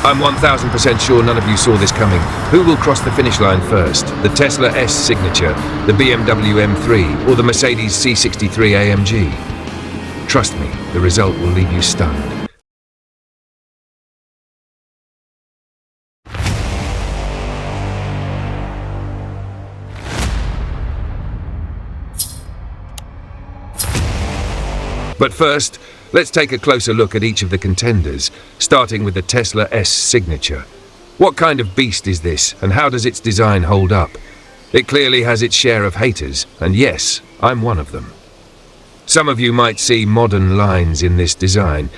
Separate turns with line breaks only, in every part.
I'm 1000% sure none of you saw this coming. Who will cross the finish line first? The Tesla S Signature, the BMW M3, or the Mercedes C63 AMG? Trust me, the result will leave you stunned. But first, let's take a closer look at each of the contenders, starting with the Tesla S Signature. What kind of beast is this, and how does its design hold up? It clearly has its share of haters, and yes, I'm one of them. Some of you might see modern lines in this design,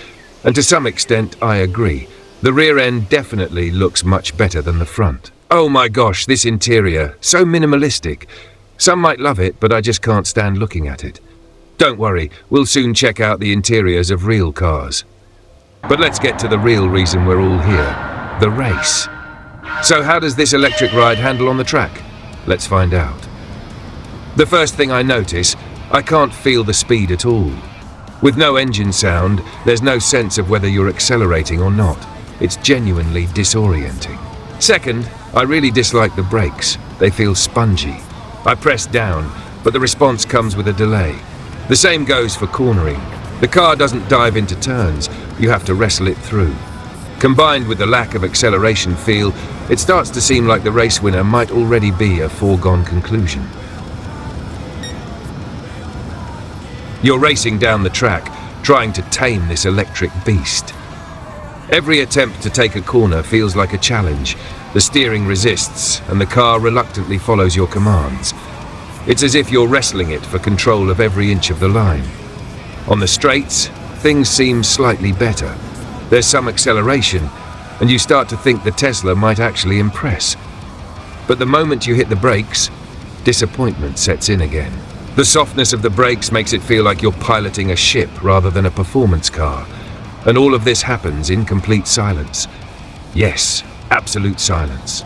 and to some extent I agree. The rear end definitely looks much better than the front. Oh my gosh, this interior, so minimalistic. Some might love it, but I just can't stand looking at it. Don't worry, we'll soon check out the interiors of real cars. But let's get to the real reason we're all here, the race. So how does this electric ride handle on the track? Let's find out. The first thing I notice, I can't feel the speed at all. With no engine sound, there's no sense of whether you're accelerating or not. It's genuinely disorienting. Second, I really dislike the brakes. They feel spongy. I press down, but the response comes with a delay. The same goes for cornering. The car doesn't dive into turns, you have to wrestle it through. Combined with the lack of acceleration feel, it starts to seem like the race winner might already be a foregone conclusion. You're racing down the track, trying to tame this electric beast. Every attempt to take a corner feels like a challenge. The steering resists, and the car reluctantly follows your commands. It's as if you're wrestling it for control of every inch of the line. On the straights, things seem slightly better. There's some acceleration, and you start to think the Tesla might actually impress. But the moment you hit the brakes, disappointment sets in again. The softness of the brakes makes it feel like you're piloting a ship rather than a performance car. And all of this happens in complete silence. Yes, absolute silence.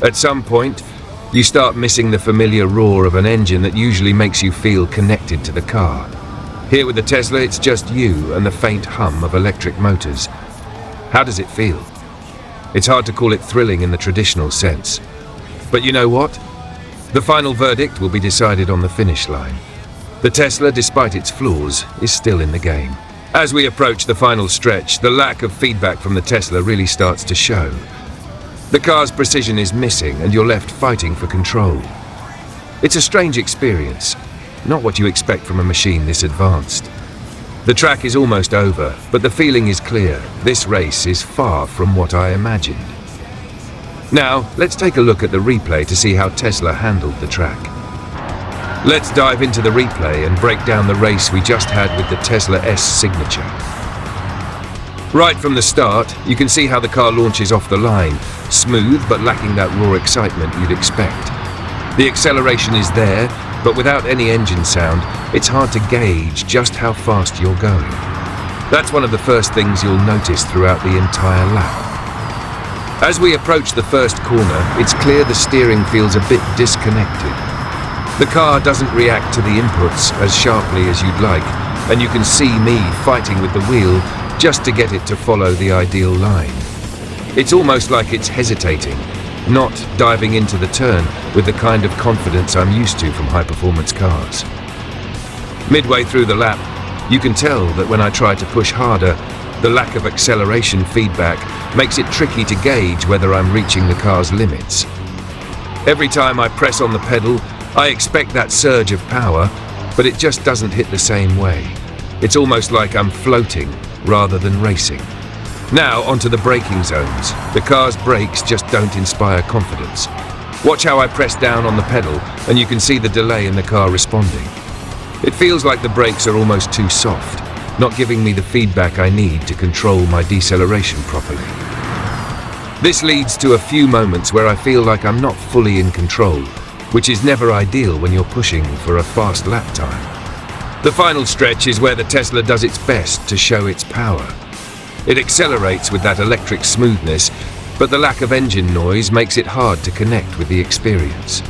At some point, you start missing the familiar roar of an engine that usually makes you feel connected to the car. Here with the Tesla, it's just you and the faint hum of electric motors. How does it feel? It's hard to call it thrilling in the traditional sense. But you know what? The final verdict will be decided on the finish line. The Tesla, despite its flaws, is still in the game. As we approach the final stretch, the lack of feedback from the Tesla really starts to show. The car's precision is missing, and you're left fighting for control. It's a strange experience, not what you expect from a machine this advanced. The track is almost over, but the feeling is clear. This race is far from what I imagined. Now, let's take a look at the replay to see how Tesla handled the track. Let's dive into the replay and break down the race we just had with the Tesla S Signature. Right from the start, you can see how the car launches off the line, smooth but lacking that raw excitement you'd expect. The acceleration is there, but without any engine sound, it's hard to gauge just how fast you're going. That's one of the first things you'll notice throughout the entire lap. As we approach the first corner, it's clear the steering feels a bit disconnected. The car doesn't react to the inputs as sharply as you'd like, and you can see me fighting with the wheel just to get it to follow the ideal line. It's almost like it's hesitating, not diving into the turn with the kind of confidence I'm used to from high-performance cars. Midway through the lap, you can tell that when I try to push harder, the lack of acceleration feedback makes it tricky to gauge whether I'm reaching the car's limits. Every time I press on the pedal, I expect that surge of power, but it just doesn't hit the same way. It's almost like I'm floating rather than racing. Now onto the braking zones. The car's brakes just don't inspire confidence. Watch how I press down on the pedal and you can see the delay in the car responding. It feels like the brakes are almost too soft, not giving me the feedback I need to control my deceleration properly. This leads to a few moments where I feel like I'm not fully in control, which is never ideal when you're pushing for a fast lap time. The final stretch is where the Tesla does its best to show its power. It accelerates with that electric smoothness, but the lack of engine noise makes it hard to connect with the experience.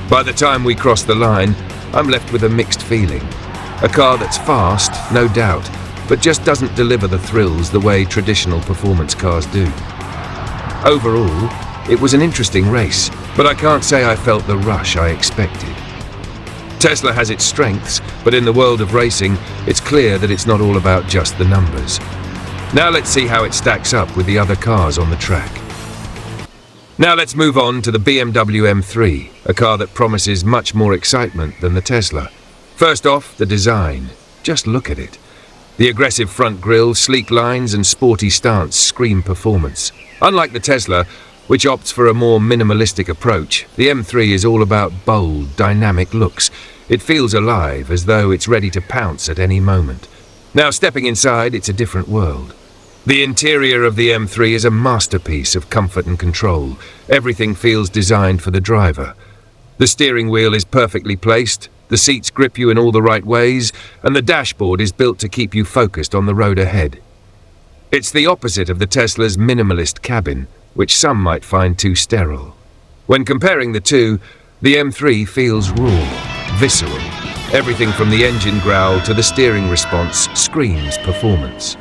By the time we cross the line, I'm left with a mixed feeling. A car that's fast, no doubt, but just doesn't deliver the thrills the way traditional performance cars do. Overall, it was an interesting race, but I can't say I felt the rush I expected. Tesla has its strengths, but in the world of racing, it's clear that it's not all about just the numbers. Now let's see how it stacks up with the other cars on the track. Now let's move on to the BMW M3, a car that promises much more excitement than the Tesla. First off, the design. Just look at it. The aggressive front grille, sleek lines and sporty stance scream performance. Unlike the Tesla, which opts for a more minimalistic approach, the M3 is all about bold, dynamic looks. It feels alive, as though it's ready to pounce at any moment. Now stepping inside, it's a different world. The interior of the M3 is a masterpiece of comfort and control. Everything feels designed for the driver. The steering wheel is perfectly placed, the seats grip you in all the right ways, and the dashboard is built to keep you focused on the road ahead. It's the opposite of the Tesla's minimalist cabin, which some might find too sterile. When comparing the two, the M3 feels raw, visceral. Everything from the engine growl to the steering response screams performance.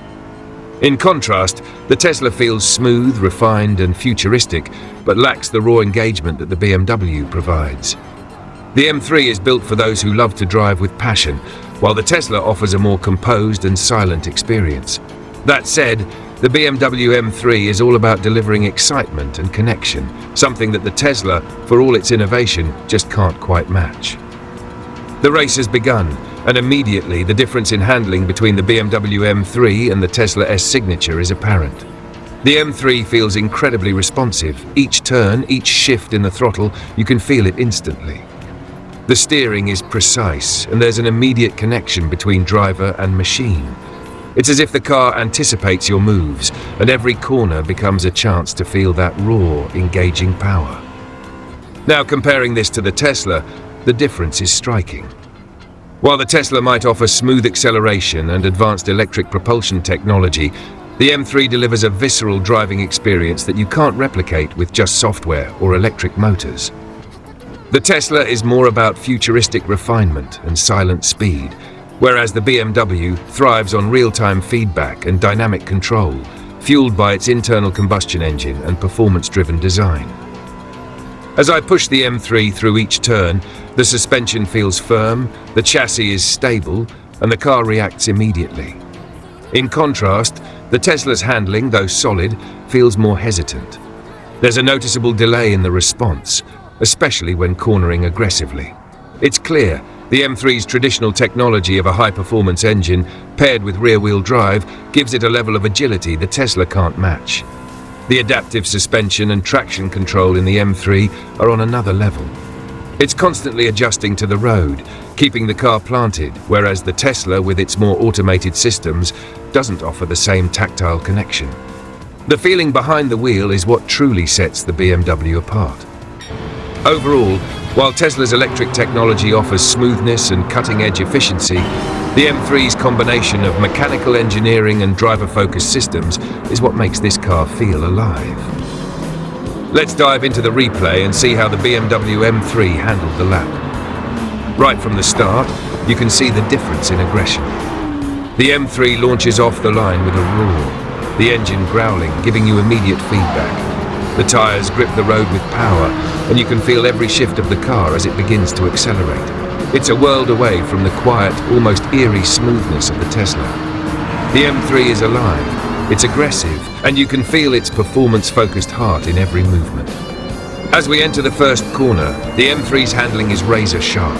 In contrast, the Tesla feels smooth, refined and futuristic, but lacks the raw engagement that the BMW provides. The M3 is built for those who love to drive with passion, while the Tesla offers a more composed and silent experience. That said, the BMW M3 is all about delivering excitement and connection, something that the Tesla, for all its innovation, just can't quite match. The race has begun, and immediately the difference in handling between the BMW M3 and the Tesla S signature is apparent. The M3 feels incredibly responsive. Each turn, each shift in the throttle, you can feel it instantly. The steering is precise, and there's an immediate connection between driver and machine. It's as if the car anticipates your moves, and every corner becomes a chance to feel that raw, engaging power. Now, comparing this to the Tesla, the difference is striking. While the Tesla might offer smooth acceleration and advanced electric propulsion technology, the M3 delivers a visceral driving experience that you can't replicate with just software or electric motors. The Tesla is more about futuristic refinement and silent speed, whereas the BMW thrives on real-time feedback and dynamic control, fueled by its internal combustion engine and performance-driven design. As I push the M3 through each turn, the suspension feels firm, the chassis is stable, and the car reacts immediately. In contrast, the Tesla's handling, though solid, feels more hesitant. There's a noticeable delay in the response, especially when cornering aggressively. It's clear the M3's traditional technology of a high-performance engine, paired with rear-wheel drive, gives it a level of agility the Tesla can't match. The adaptive suspension and traction control in the M3 are on another level. It's constantly adjusting to the road, keeping the car planted, whereas the Tesla, with its more automated systems, doesn't offer the same tactile connection. The feeling behind the wheel is what truly sets the BMW apart. Overall, while Tesla's electric technology offers smoothness and cutting-edge efficiency, the M3's combination of mechanical engineering and driver-focused systems is what makes this car feel alive. Let's dive into the replay and see how the BMW M3 handled the lap. Right from the start, you can see the difference in aggression. The M3 launches off the line with a roar, the engine growling, giving you immediate feedback. The tires grip the road with power, and you can feel every shift of the car as it begins to accelerate. It's a world away from the quiet, almost eerie smoothness of the Tesla. The M3 is alive, it's aggressive, and you can feel its performance-focused heart in every movement. As we enter the first corner, the M3's handling is razor-sharp.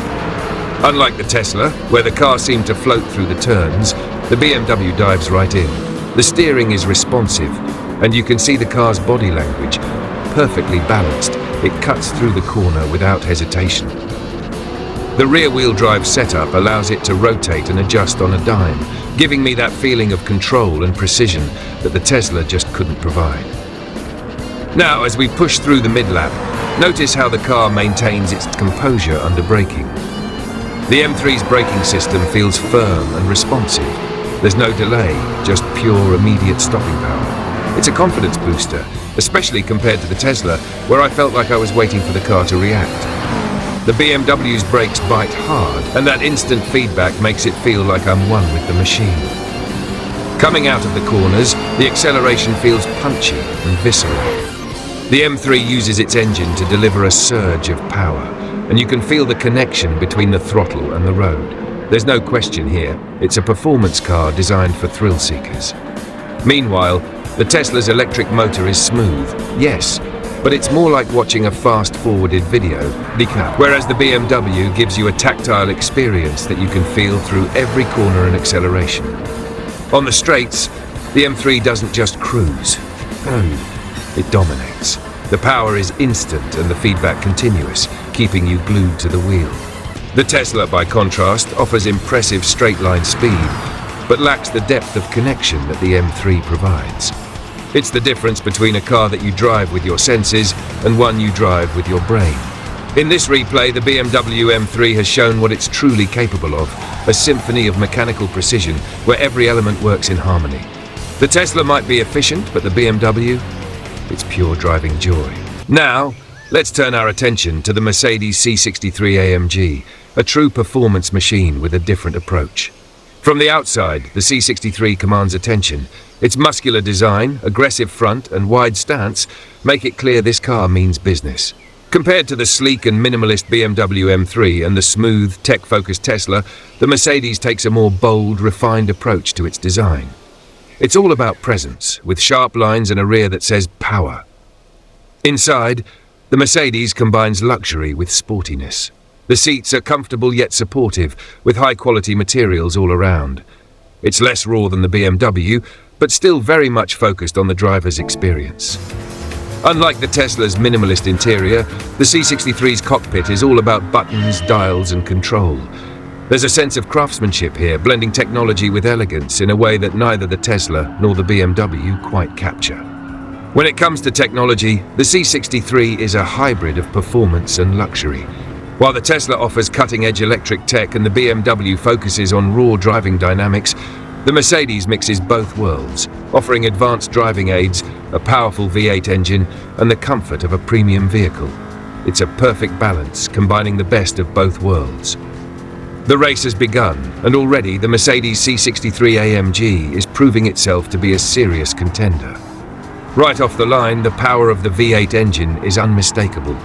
Unlike the Tesla, where the car seemed to float through the turns, the BMW dives right in. The steering is responsive, and you can see the car's body language. Perfectly balanced, it cuts through the corner without hesitation. The rear-wheel drive setup allows it to rotate and adjust on a dime, giving me that feeling of control and precision that the Tesla just couldn't provide. Now, as we push through the mid-lap, notice how the car maintains its composure under braking. The M3's braking system feels firm and responsive. There's no delay, just pure, immediate stopping power. It's a confidence booster, especially compared to the Tesla, where I felt like I was waiting for the car to react. The BMW's brakes bite hard, and that instant feedback makes it feel like I'm one with the machine. Coming out of the corners, the acceleration feels punchy and visceral. The M3 uses its engine to deliver a surge of power, and you can feel the connection between the throttle and the road. There's no question here, it's a performance car designed for thrill seekers. Meanwhile, the Tesla's electric motor is smooth, yes, but it's more like watching a fast-forwarded video, whereas the BMW gives you a tactile experience that you can feel through every corner and acceleration. On the straights, the M3 doesn't just cruise, no, it dominates. The power is instant and the feedback continuous, keeping you glued to the wheel. The Tesla, by contrast, offers impressive straight-line speed, but lacks the depth of connection that the M3 provides. It's the difference between a car that you drive with your senses and one you drive with your brain. In this replay, the BMW M3 has shown what it's truly capable of, a symphony of mechanical precision where every element works in harmony. The Tesla might be efficient, but the BMW, it's pure driving joy. Now, let's turn our attention to the Mercedes C63 AMG, a true performance machine with a different approach. From the outside, the C63 commands attention. Its muscular design, aggressive front, and wide stance make it clear this car means business. Compared to the sleek and minimalist BMW M3 and the smooth, tech-focused Tesla, the Mercedes takes a more bold, refined approach to its design. It's all about presence, with sharp lines and a rear that says power. Inside, the Mercedes combines luxury with sportiness. The seats are comfortable yet supportive, with high-quality materials all around. It's less raw than the BMW, but still very much focused on the driver's experience. Unlike the Tesla's minimalist interior, the C63's cockpit is all about buttons, dials, and control. There's a sense of craftsmanship here, blending technology with elegance in a way that neither the Tesla nor the BMW quite capture. When it comes to technology, the C63 is a hybrid of performance and luxury. While the Tesla offers cutting-edge electric tech and the BMW focuses on raw driving dynamics, the Mercedes mixes both worlds, offering advanced driving aids, a powerful V8 engine, and the comfort of a premium vehicle. It's a perfect balance, combining the best of both worlds. The race has begun, and already the Mercedes C63 AMG is proving itself to be a serious contender. Right off the line, the power of the V8 engine is unmistakable.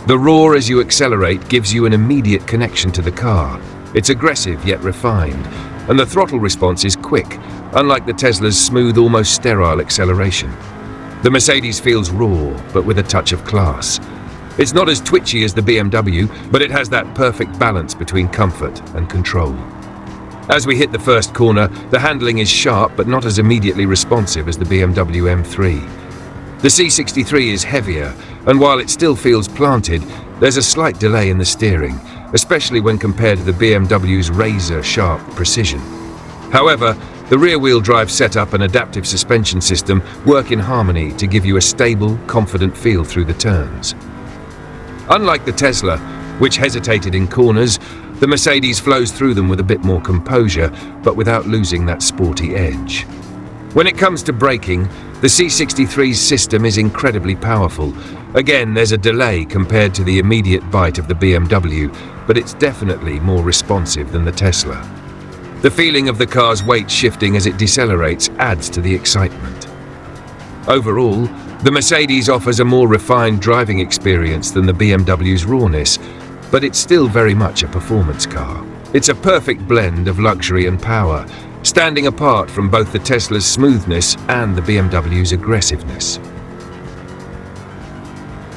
The roar as you accelerate gives you an immediate connection to the car. It's aggressive yet refined, and the throttle response is quick, unlike the Tesla's smooth, almost sterile acceleration. The Mercedes feels raw, but with a touch of class. It's not as twitchy as the BMW, but it has that perfect balance between comfort and control. As we hit the first corner, the handling is sharp but not as immediately responsive as the BMW M3. The C63 is heavier, and while it still feels planted, there's a slight delay in the steering, especially when compared to the BMW's razor-sharp precision. However, the rear-wheel drive setup and adaptive suspension system work in harmony to give you a stable, confident feel through the turns. Unlike the Tesla, which hesitated in corners, the Mercedes flows through them with a bit more composure, but without losing that sporty edge. When it comes to braking, the C63's system is incredibly powerful. Again, there's a delay compared to the immediate bite of the BMW, but it's definitely more responsive than the Tesla. The feeling of the car's weight shifting as it decelerates adds to the excitement. Overall, the Mercedes offers a more refined driving experience than the BMW's rawness, but it's still very much a performance car. It's a perfect blend of luxury and power, standing apart from both the Tesla's smoothness and the BMW's aggressiveness.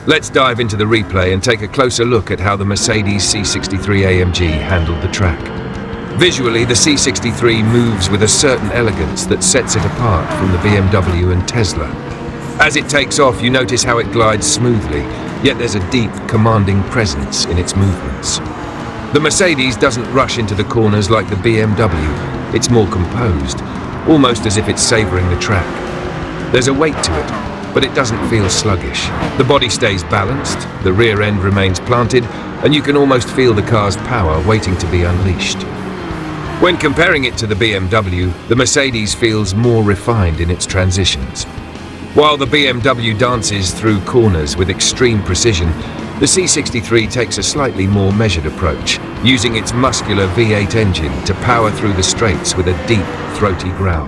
Let's dive into the replay and take a closer look at how the Mercedes C63 AMG handled the track. Visually, the C63 moves with a certain elegance that sets it apart from the BMW and Tesla. As it takes off, you notice how it glides smoothly, yet there's a deep, commanding presence in its movements. The Mercedes doesn't rush into the corners like the BMW. It's more composed, almost as if it's savoring the track. There's a weight to it, but it doesn't feel sluggish. The body stays balanced, the rear end remains planted, and you can almost feel the car's power waiting to be unleashed. When comparing it to the BMW, the Mercedes feels more refined in its transitions. While the BMW dances through corners with extreme precision, the C63 takes a slightly more measured approach, using its muscular V8 engine to power through the straights with a deep, throaty growl.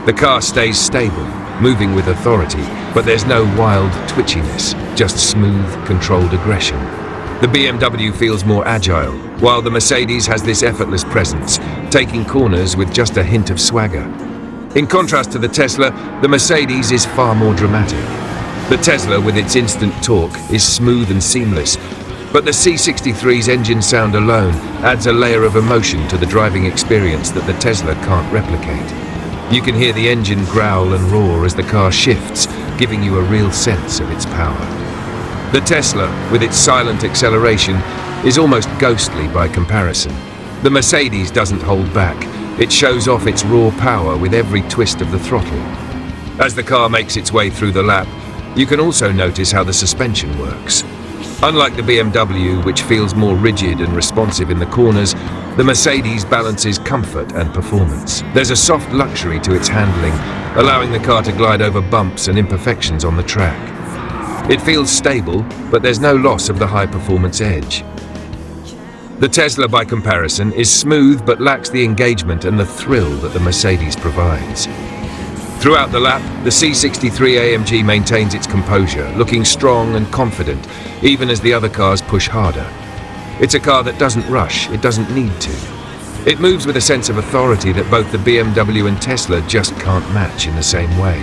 The car stays stable, moving with authority, but there's no wild twitchiness, just smooth, controlled aggression. The BMW feels more agile, while the Mercedes has this effortless presence, taking corners with just a hint of swagger. In contrast to the Tesla, the Mercedes is far more dramatic. The Tesla, with its instant torque, is smooth and seamless, but the C63's engine sound alone adds a layer of emotion to the driving experience that the Tesla can't replicate. You can hear the engine growl and roar as the car shifts, giving you a real sense of its power. The Tesla, with its silent acceleration, is almost ghostly by comparison. The Mercedes doesn't hold back. It shows off its raw power with every twist of the throttle. As the car makes its way through the lap, you can also notice how the suspension works. Unlike the BMW, which feels more rigid and responsive in the corners, the Mercedes balances comfort and performance. There's a soft luxury to its handling, allowing the car to glide over bumps and imperfections on the track. It feels stable, but there's no loss of the high-performance edge. The Tesla, by comparison, is smooth but lacks the engagement and the thrill that the Mercedes provides. Throughout the lap, the C63 AMG maintains its composure, looking strong and confident, even as the other cars push harder. It's a car that doesn't rush, it doesn't need to. It moves with a sense of authority that both the BMW and Tesla just can't match in the same way.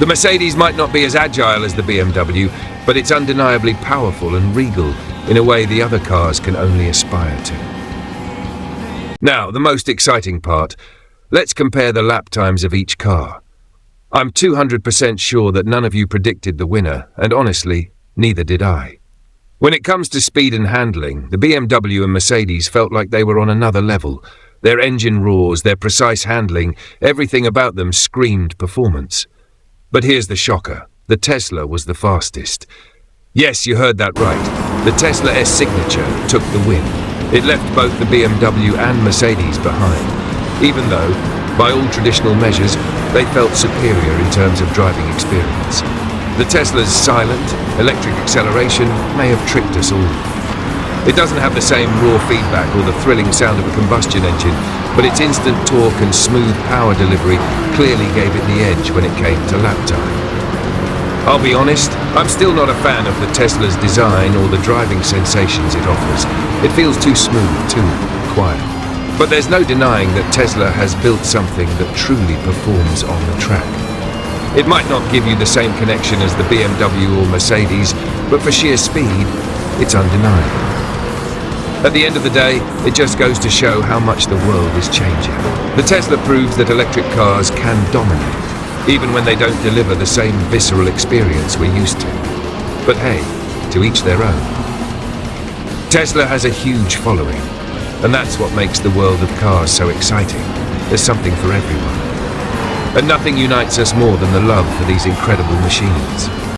The Mercedes might not be as agile as the BMW, but it's undeniably powerful and regal in a way the other cars can only aspire to. Now, the most exciting part. Let's compare the lap times of each car. I'm 200% sure that none of you predicted the winner, and honestly, neither did I. When it comes to speed and handling, the BMW and Mercedes felt like they were on another level. Their engine roars, their precise handling, everything about them screamed performance. But here's the shocker. The Tesla was the fastest. Yes, you heard that right. The Tesla S Signature took the win. It left both the BMW and Mercedes behind, even though, by all traditional measures, they felt superior in terms of driving experience. The Tesla's silent, electric acceleration may have tricked us all. It doesn't have the same raw feedback or the thrilling sound of a combustion engine, but its instant torque and smooth power delivery clearly gave it the edge when it came to lap time. I'll be honest, I'm still not a fan of the Tesla's design or the driving sensations it offers. It feels too smooth, too quiet. But there's no denying that Tesla has built something that truly performs on the track. It might not give you the same connection as the BMW or Mercedes, but for sheer speed, it's undeniable. At the end of the day, it just goes to show how much the world is changing. The Tesla proves that electric cars can dominate, even when they don't deliver the same visceral experience we're used to. But hey, to each their own. Tesla has a huge following, and that's what makes the world of cars so exciting. There's something for everyone. And nothing unites us more than the love for these incredible machines.